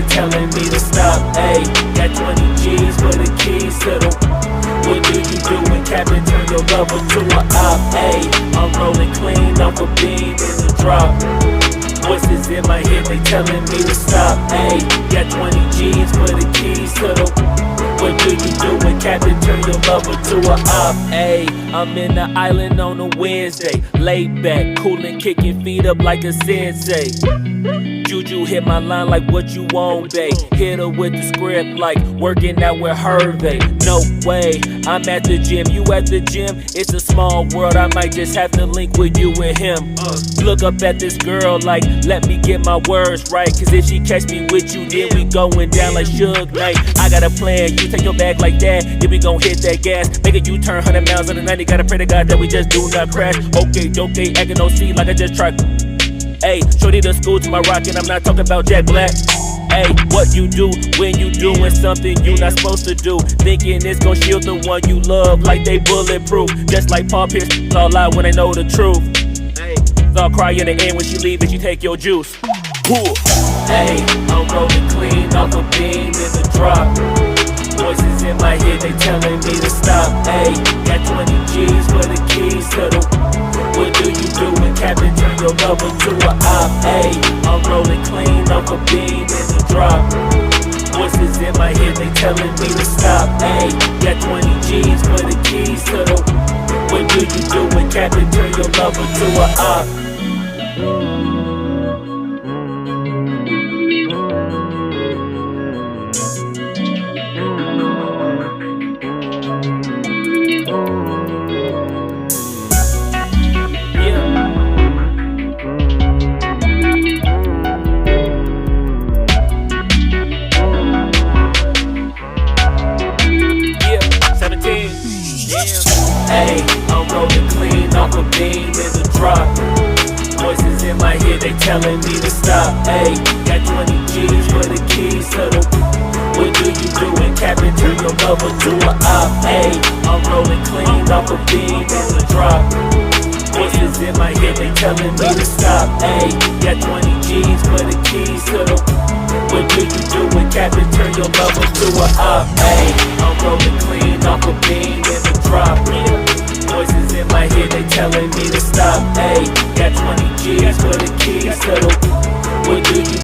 they telling me to stop. Ayy, got 20 G's for the keys to the. What do you do when Captain turn your lover to a op? Ayy, I'm rolling clean off a beam in the drop. Voices in my head, they telling me to stop. Ayy, got 20 G's for the keys to the. What do you do when Captain turn your lover to a op? Ayy, I'm in the island on a Wednesday, laid back, coolin', kicking feet up like a sensei. Juju hit my line like what you want, babe. Hit her with the script like working out with Hervey. No way, I'm at the gym, you at the gym. It's a small world, I might just have to link with you and him. Look up at this girl like, let me get my words right. Cause if she catch me with you, then we going down like Suge Knight. I got a plan, you take your bag like that, then we gon' hit that gas. Make a U-turn 100 miles on the 90, gotta pray to God that we just do not crash. Okay, acting no C like I just tried. Ayy, shorty the school to my rockin', I'm not talking about Jack Black. Ayy, what you do when you doing something you not supposed to do? Thinking it's gon' shield the one you love like they bulletproof. Just like Paul Pierce, it's all out when they know the truth. Ayy, so I'll cry in the end when she leave and she take your juice. Ayy, I'm rolling clean off a beam in the drop. Voices in my head, they telling me to stop. Ayy, got 20 G's for the keys to the. What do you do when Captain turn your lover to a op? Ayy, I'm rolling clean off a beam in the drop. Voices in my head, they telling me to stop. Ayy, got 20 G's for the keys to the. What do you do when Captain turn your lover to a op? Ayy, I'm rolling clean off a beam in the drop. Voices in my head, they telling me to stop. Ayy, got 20 G's for the keys to the. What do you do when Captain turn your lover to a op? Ayy, I'm rolling clean off a beam in the drop. Voices in my head, they telling me to stop. Ayy, got 20 G's for the keys to the. What do you do when Captain turn your lover to a op? Ayy, I'm rolling clean off a beam in the drop. Voices in my head, they telling me to stop. Ayy, got 20 G's for the keys to the. What do you